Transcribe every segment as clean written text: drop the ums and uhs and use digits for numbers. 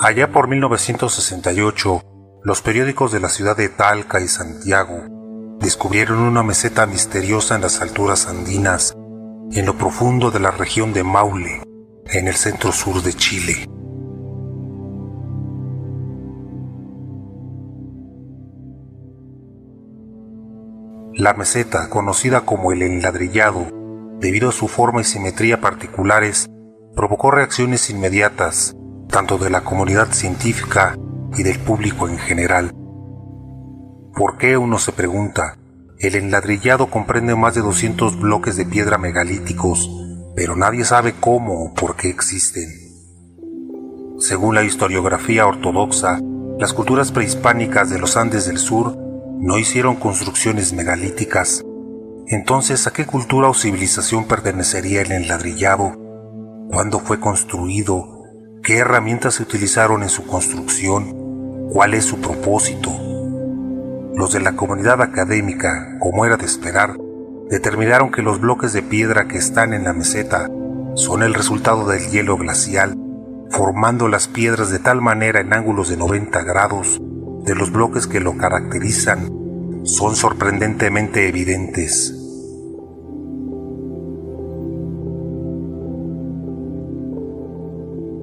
Allá por 1968, los periódicos de la ciudad de Talca y Santiago descubrieron una meseta misteriosa en las alturas andinas, en lo profundo de la región de Maule, en el centro-sur de Chile. La meseta, conocida como el enladrillado, debido a su forma y simetría particulares, provocó reacciones inmediatas, tanto de la comunidad científica y del público en general. ¿Por qué? Uno se pregunta. El enladrillado comprende más de 200 bloques de piedra megalíticos, pero nadie sabe cómo o por qué existen. Según la historiografía ortodoxa, las culturas prehispánicas de los Andes del Sur no hicieron construcciones megalíticas. Entonces, ¿a qué cultura o civilización pertenecería el enladrillado? ¿Cuándo fue construido? ¿Qué herramientas se utilizaron en su construcción? ¿Cuál es su propósito? Los de la comunidad académica, como era de esperar, determinaron que los bloques de piedra que están en la meseta son el resultado del hielo glacial, formando las piedras de tal manera en ángulos de 90 grados de los bloques que lo caracterizan son sorprendentemente evidentes.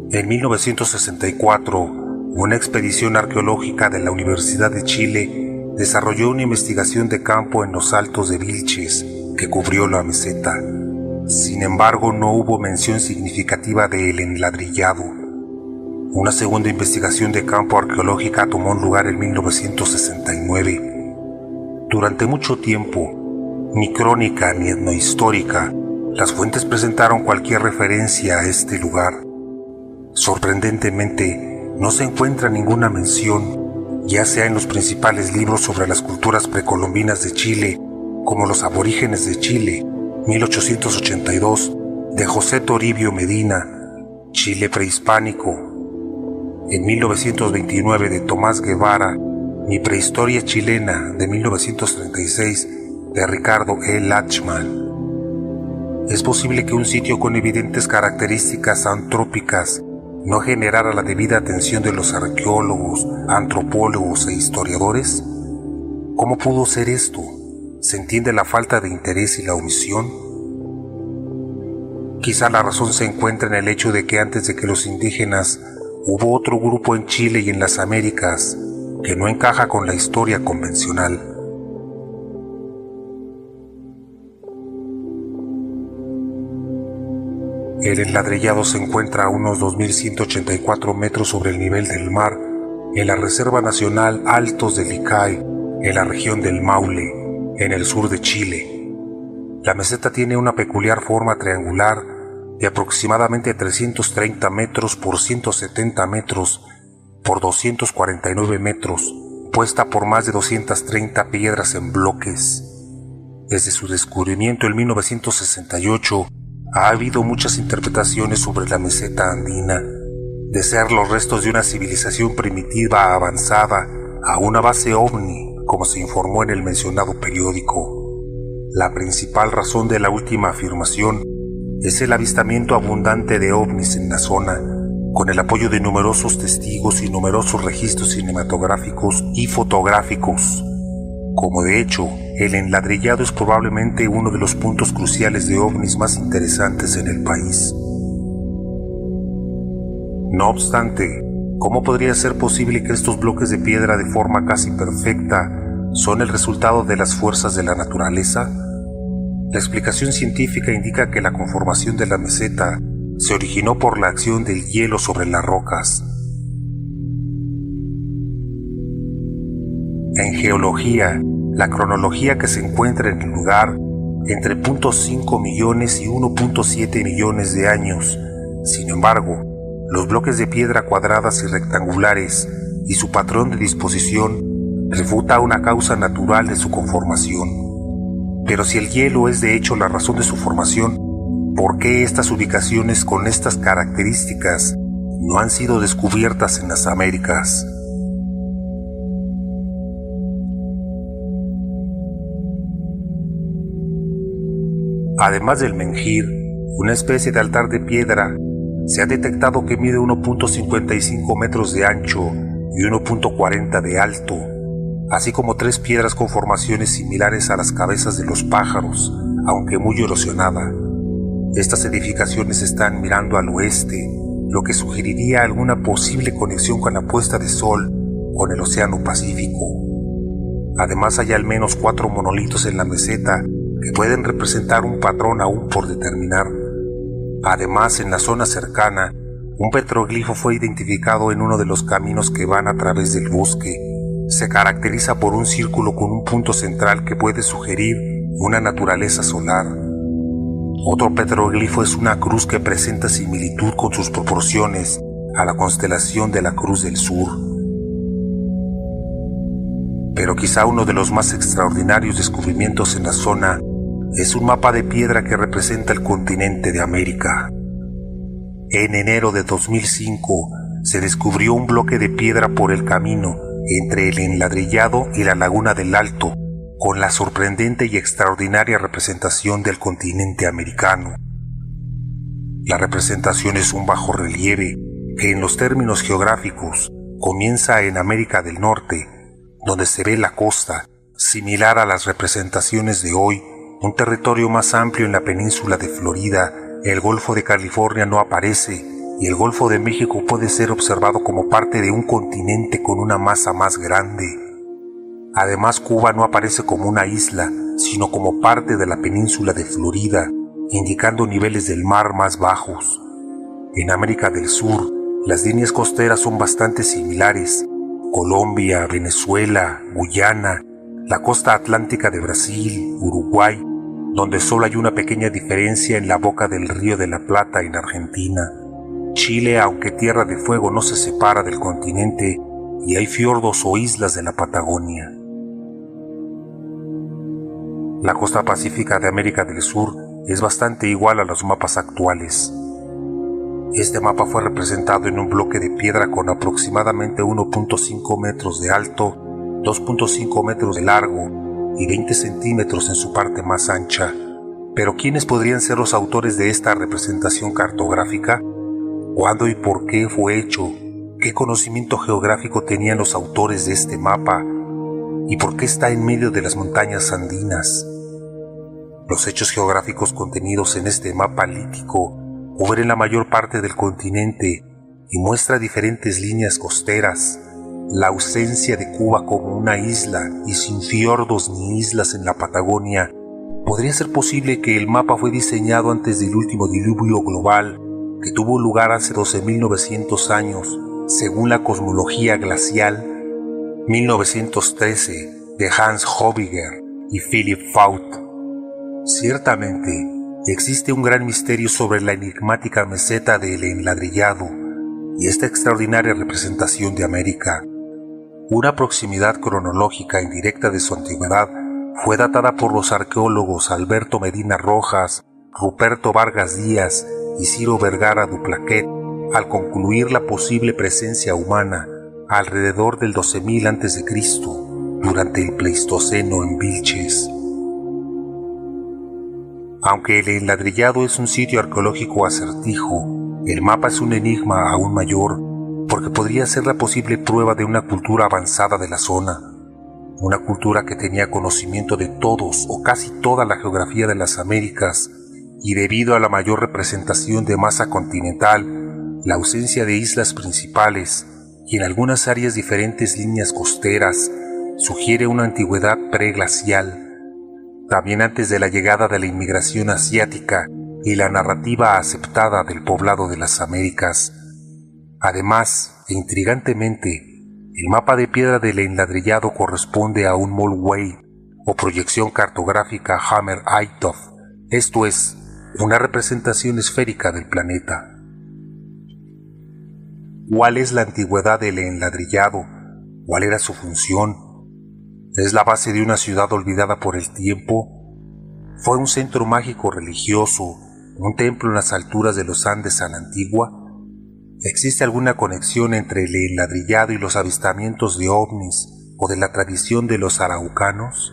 En 1964, una expedición arqueológica de la Universidad de Chile desarrolló una investigación de campo en los Altos de Vilches que cubrió la meseta. Sin embargo, no hubo mención significativa del enladrillado. Una segunda investigación de campo arqueológica tomó lugar en 1969. Durante mucho tiempo, ni crónica ni etnohistórica, las fuentes presentaron cualquier referencia a este lugar. Sorprendentemente, no se encuentra ninguna mención, ya sea en los principales libros sobre las culturas precolombinas de Chile, como Los aborígenes de Chile, 1882, de José Toribio Medina, Chile prehispánico, en 1929 de Tomás Guevara, Mi prehistoria chilena, de 1936, de Ricardo E. Lachmann. Es posible que un sitio con evidentes características antrópicas no generara la debida atención de los arqueólogos, antropólogos e historiadores. ¿Cómo pudo ser esto? ¿Se entiende la falta de interés y la omisión? Quizá la razón se encuentra en el hecho de que antes de que los indígenas hubo otro grupo en Chile y en las Américas que no encaja con la historia convencional. El enladrillado se encuentra a unos 2.184 metros sobre el nivel del mar en la Reserva Nacional Altos del Icay, en la región del Maule, en el sur de Chile. La meseta tiene una peculiar forma triangular de aproximadamente 330 metros por 170 metros por 249 metros, puesta por más de 230 piedras en bloques. Desde su descubrimiento en 1968, ha habido muchas interpretaciones sobre la meseta andina, de ser los restos de una civilización primitiva avanzada a una base ovni, como se informó en el mencionado periódico. La principal razón de la última afirmación es el avistamiento abundante de ovnis en la zona, con el apoyo de numerosos testigos y numerosos registros cinematográficos y fotográficos. Como de hecho, el enladrillado es probablemente uno de los puntos cruciales de ovnis más interesantes en el país. No obstante, ¿cómo podría ser posible que estos bloques de piedra de forma casi perfecta son el resultado de las fuerzas de la naturaleza? La explicación científica indica que la conformación de la meseta se originó por la acción del hielo sobre las rocas. En geología, la cronología que se encuentra en el lugar entre 0.5 millones y 1.7 millones de años. Sin embargo, los bloques de piedra cuadradas y rectangulares y su patrón de disposición refuta una causa natural de su conformación. Pero si el hielo es de hecho la razón de su formación, ¿por qué estas ubicaciones con estas características no han sido descubiertas en las Américas? Además del menhir, una especie de altar de piedra, Se ha detectado que mide 1.55 metros de ancho y 1.40 de alto, así como 3 piedras con formaciones similares a las cabezas de los pájaros, aunque muy erosionada. Estas edificaciones están mirando al oeste, lo que sugeriría alguna posible conexión con la puesta de sol con el Océano Pacífico. Además, hay al menos 4 monolitos en la meseta que pueden representar un patrón aún por determinar. Además, en la zona cercana, un petroglifo fue identificado en uno de los caminos que van a través del bosque. Se caracteriza por un círculo con un punto central que puede sugerir una naturaleza solar. Otro petroglifo es una cruz que presenta similitud con sus proporciones a la constelación de la Cruz del Sur. Pero quizá uno de los más extraordinarios descubrimientos en la zona es un mapa de piedra que representa el continente de América. En enero de 2005 se descubrió un bloque de piedra por el camino entre el Enladrillado y la Laguna del Alto, con la sorprendente y extraordinaria representación del continente americano. La representación es un bajorrelieve que en los términos geográficos comienza en América del Norte, donde se ve la costa, similar a las representaciones de hoy, un territorio más amplio en la península de Florida. El Golfo de California no aparece y el Golfo de México puede ser observado como parte de un continente con una masa más grande. Además, Cuba no aparece como una isla, sino como parte de la península de Florida, indicando niveles del mar más bajos. En América del Sur, las líneas costeras son bastante similares. Colombia, Venezuela, Guyana, la costa atlántica de Brasil, Uruguay, donde solo hay una pequeña diferencia en la boca del Río de la Plata en Argentina. Chile, aunque Tierra de Fuego no se separa del continente, y hay fiordos o islas de la Patagonia. La costa pacífica de América del Sur es bastante igual a los mapas actuales. Este mapa fue representado en un bloque de piedra con aproximadamente 1.5 metros de alto, 2.5 metros de largo y 20 centímetros en su parte más ancha. Pero ¿quiénes podrían ser los autores de esta representación cartográfica? ¿Cuándo y por qué fue hecho? ¿Qué conocimiento geográfico tenían los autores de este mapa? ¿Y por qué está en medio de las montañas andinas? Los hechos geográficos contenidos en este mapa lítico cubren la mayor parte del continente y muestra diferentes líneas costeras. La ausencia de Cuba como una isla y sin fiordos ni islas en la Patagonia. ¿Podría ser posible que el mapa fue diseñado antes del último diluvio global que tuvo lugar hace 12.900 años, según la cosmología glacial? 1913, de Hans Höbiger y Philipp Faut. Ciertamente, existe un gran misterio sobre la enigmática meseta del Enladrillado y esta extraordinaria representación de América. Una proximidad cronológica indirecta de su antigüedad fue datada por los arqueólogos Alberto Medina Rojas, Ruperto Vargas Díaz y Ciro Vergara Duplaquet al concluir la posible presencia humana alrededor del 12.000 a.C. durante el Pleistoceno en Vilches. Aunque el Enladrillado es un sitio arqueológico acertijo, el mapa es un enigma aún mayor porque podría ser la posible prueba de una cultura avanzada de la zona, una cultura que tenía conocimiento de todos o casi toda la geografía de las Américas y debido a la mayor representación de masa continental, la ausencia de islas principales y en algunas áreas diferentes líneas costeras, sugiere una antigüedad preglacial. También antes de la llegada de la inmigración asiática y la narrativa aceptada del poblado de las Américas. Además, e intrigantemente, el mapa de piedra del Enladrillado corresponde a un Moldway o proyección cartográfica Hammer-Einthoff, esto es, una representación esférica del planeta. ¿Cuál es la antigüedad del Enladrillado? ¿Cuál era su función? ¿Es la base de una ciudad olvidada por el tiempo? ¿Fue un centro mágico religioso, un templo en las alturas de los Andes a la antigua? ¿Existe alguna conexión entre el Enladrillado y los avistamientos de ovnis o de la tradición de los araucanos?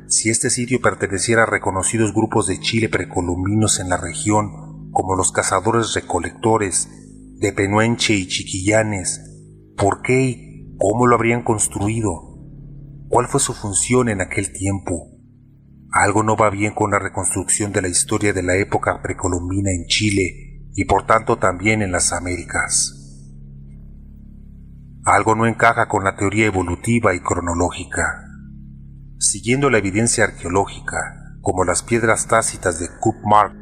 Si este sitio perteneciera a reconocidos grupos de Chile precolombinos en la región, como los cazadores-recolectores de Pehuenche y Chiquillanes. ¿Por qué y cómo lo habrían construido? ¿Cuál fue su función en aquel tiempo? Algo no va bien con la reconstrucción de la historia de la época precolombina en Chile y por tanto también en las Américas. Algo no encaja con la teoría evolutiva y cronológica. Siguiendo la evidencia arqueológica, como las piedras tácitas de Cook Mark,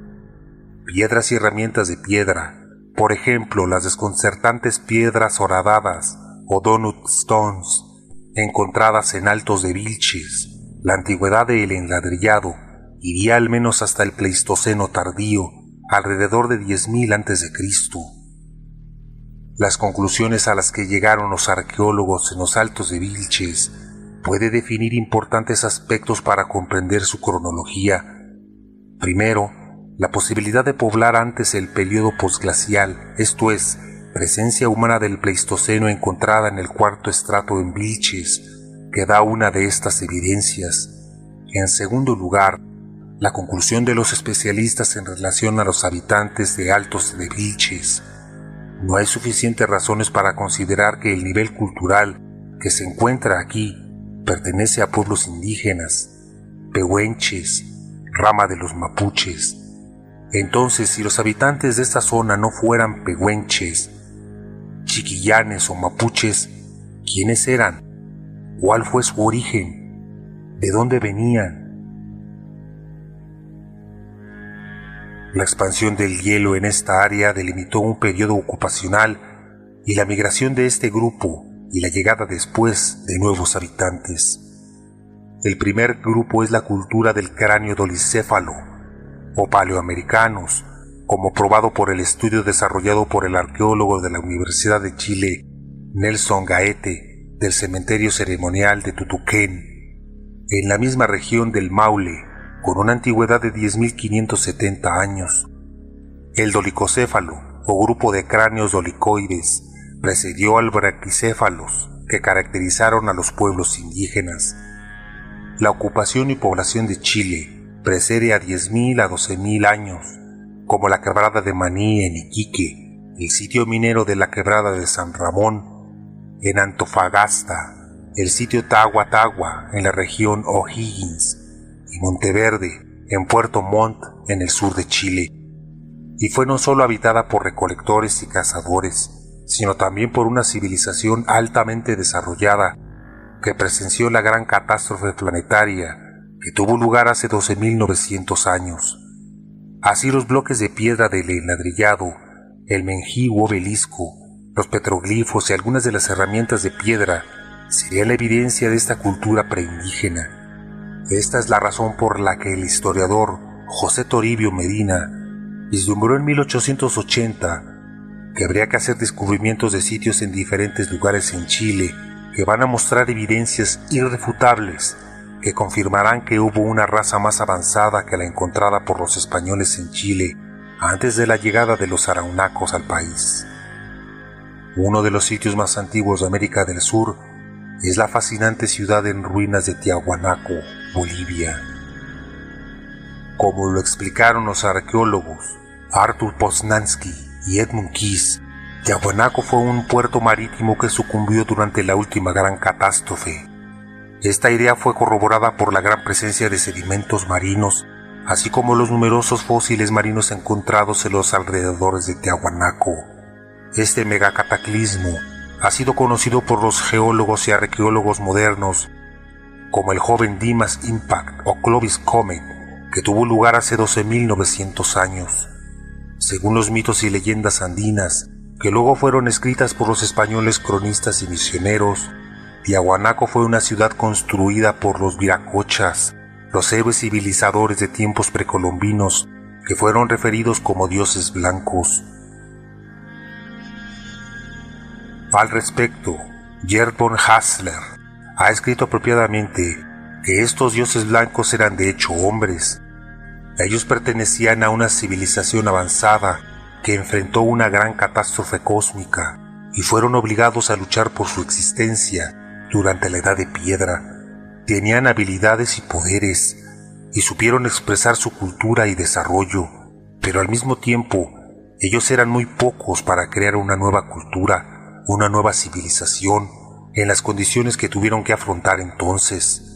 piedras y herramientas de piedra, por ejemplo las desconcertantes piedras horadadas o donut stones encontradas en Altos de Vilches, la antigüedad del enladrillado iría al menos hasta el Pleistoceno tardío, alrededor de 10.000 a.C. Las conclusiones a las que llegaron los arqueólogos en los Altos de Vilches puede definir importantes aspectos para comprender su cronología. Primero, la posibilidad de poblar antes el período posglacial, esto es, presencia humana del Pleistoceno encontrada en el cuarto estrato en Vilches, que da una de estas evidencias. En segundo lugar, la conclusión de los especialistas en relación a los habitantes de Altos de Vilches. No hay suficientes razones para considerar que el nivel cultural que se encuentra aquí pertenece a pueblos indígenas, pehuenches, rama de los mapuches. Entonces, si los habitantes de esta zona no fueran pehuenches, chiquillanes o mapuches, ¿quiénes eran? ¿Cuál fue su origen? ¿De dónde venían? La expansión del hielo en esta área delimitó un periodo ocupacional y la migración de este grupo y la llegada después de nuevos habitantes. El primer grupo es la cultura del cráneo dolicéfalo, o paleoamericanos, como probado por el estudio desarrollado por el arqueólogo de la Universidad de Chile, Nelson Gaete, del cementerio ceremonial de Tutuquén, en la misma región del Maule, con una antigüedad de 10.570 años. El dolicocéfalo, o grupo de cráneos dolicoides, precedió al braquicéfalos, que caracterizaron a los pueblos indígenas. La ocupación y población de Chile precede a 10.000 a 12.000 años, como la quebrada de Maní en Iquique, el sitio minero de la quebrada de San Ramón en Antofagasta, el sitio Tagua Tagua en la región O'Higgins y Monteverde en Puerto Montt en el sur de Chile. Y fue no solo habitada por recolectores y cazadores, sino también por una civilización altamente desarrollada que presenció la gran catástrofe planetaria que tuvo lugar hace 12.900 años. Así los bloques de piedra del enladrillado, el menjí u obelisco, los petroglifos y algunas de las herramientas de piedra serían la evidencia de esta cultura preindígena. Esta es la razón por la que el historiador José Toribio Medina vislumbró en 1880 que habría que hacer descubrimientos de sitios en diferentes lugares en Chile que van a mostrar evidencias irrefutables que confirmarán que hubo una raza más avanzada que la encontrada por los españoles en Chile antes de la llegada de los araunacos al país. Uno de los sitios más antiguos de América del Sur es la fascinante ciudad en ruinas de Tiahuanaco, Bolivia. Como lo explicaron los arqueólogos Arthur Poznański y Edmund Keys, Tiahuanaco fue un puerto marítimo que sucumbió durante la última gran catástrofe. Esta idea fue corroborada por la gran presencia de sedimentos marinos, así como los numerosos fósiles marinos encontrados en los alrededores de Tiahuanaco. Este megacataclismo ha sido conocido por los geólogos y arqueólogos modernos como el joven Dimas Impact o Clovis Comet, que tuvo lugar hace 12.900 años. Según los mitos y leyendas andinas, que luego fueron escritas por los españoles cronistas y misioneros, Tiahuanaco fue una ciudad construida por los viracochas, los héroes civilizadores de tiempos precolombinos que fueron referidos como dioses blancos. Al respecto, Gerd von Hassler ha escrito apropiadamente que estos dioses blancos eran de hecho hombres. Ellos pertenecían a una civilización avanzada que enfrentó una gran catástrofe cósmica y fueron obligados a luchar por su existencia durante la Edad de Piedra. Tenían habilidades y poderes y supieron expresar su cultura y desarrollo. pero al mismo tiempo ellos eran muy pocos para crear una nueva cultura, una nueva civilización, en las condiciones que tuvieron que afrontar entonces.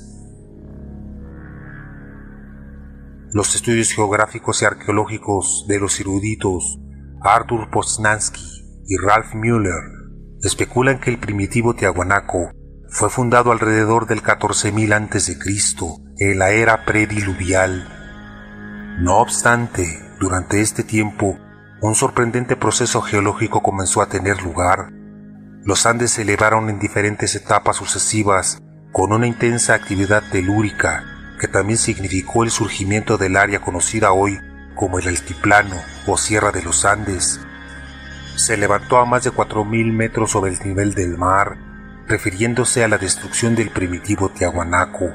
Los estudios geográficos y arqueológicos de los eruditos Arthur Poznański y Ralph Müller especulan que el primitivo Tiahuanaco fue fundado alrededor del 14.000 a.C., en la era prediluvial. No obstante, durante este tiempo, un sorprendente proceso geológico comenzó a tener lugar. Los Andes se elevaron en diferentes etapas sucesivas con una intensa actividad telúrica que también significó el surgimiento del área conocida hoy como el Altiplano o Sierra de los Andes. Se levantó a más de 4.000 metros sobre el nivel del mar, refiriéndose a la destrucción del primitivo Tiahuanaco.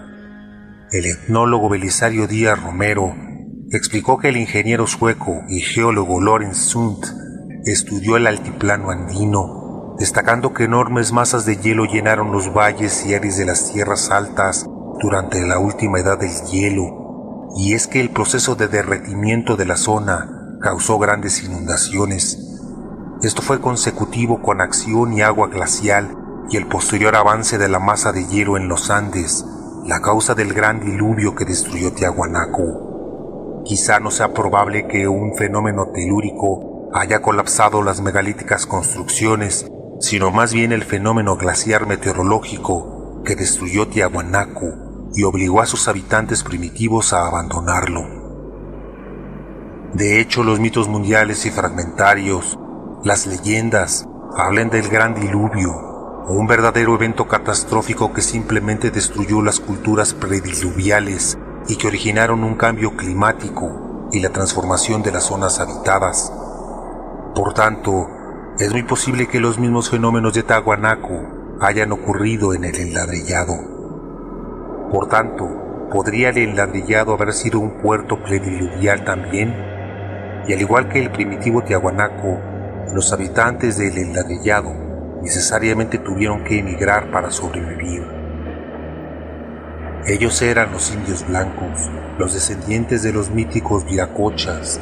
El etnólogo Belisario Díaz Romero explicó que el ingeniero sueco y geólogo Lorenz Sund estudió el altiplano andino, destacando que enormes masas de hielo llenaron los valles y áreas de las tierras altas durante la última edad del hielo, y es que el proceso de derretimiento de la zona causó grandes inundaciones. Esto fue consecutivo con acción y agua glacial y el posterior avance de la masa de hielo en los Andes, la causa del gran diluvio que destruyó Tiahuanaco. Quizá no sea probable que un fenómeno telúrico haya colapsado las megalíticas construcciones, sino más bien el fenómeno glaciar meteorológico que destruyó Tiahuanaco y obligó a sus habitantes primitivos a abandonarlo. De hecho, los mitos mundiales y fragmentarios, las leyendas, hablan del gran diluvio, un verdadero evento catastrófico que simplemente destruyó las culturas prediluviales y que originaron un cambio climático y la transformación de las zonas habitadas. Por tanto, es muy posible que los mismos fenómenos de Tiahuanaco hayan ocurrido en el enladrillado. Por tanto, ¿podría el enladrillado haber sido un puerto prediluvial también? Y al igual que el primitivo Tiahuanaco, los habitantes del enladrillado necesariamente tuvieron que emigrar para sobrevivir. Ellos eran los indios blancos, los descendientes de los míticos viracochas,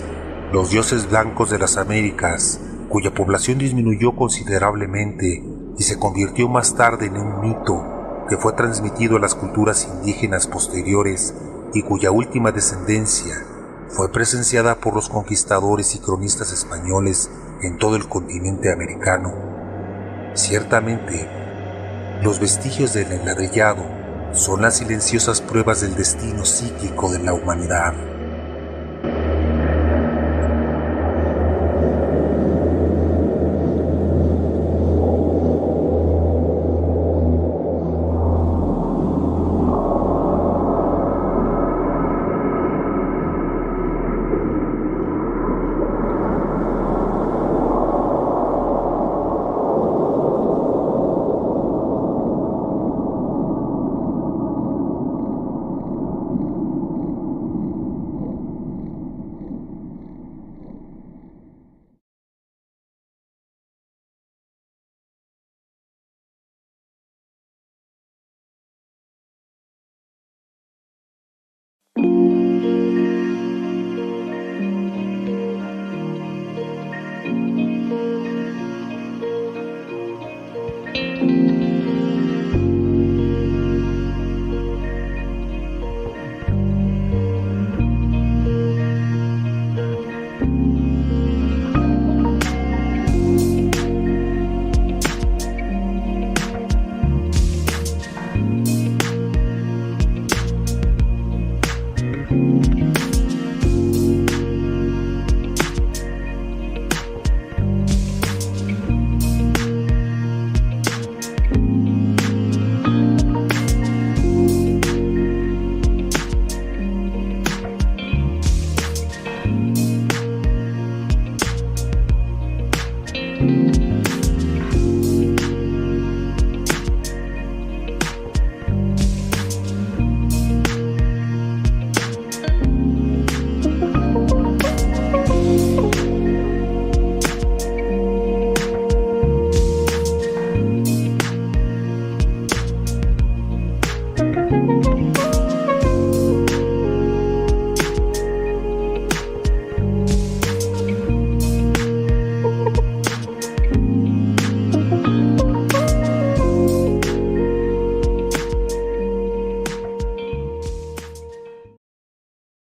los dioses blancos de las Américas, cuya población disminuyó considerablemente y se convirtió más tarde en un mito que fue transmitido a las culturas indígenas posteriores y cuya última descendencia fue presenciada por los conquistadores y cronistas españoles en todo el continente americano. Ciertamente, los vestigios del enladrillado son las silenciosas pruebas del destino cíclico de la humanidad.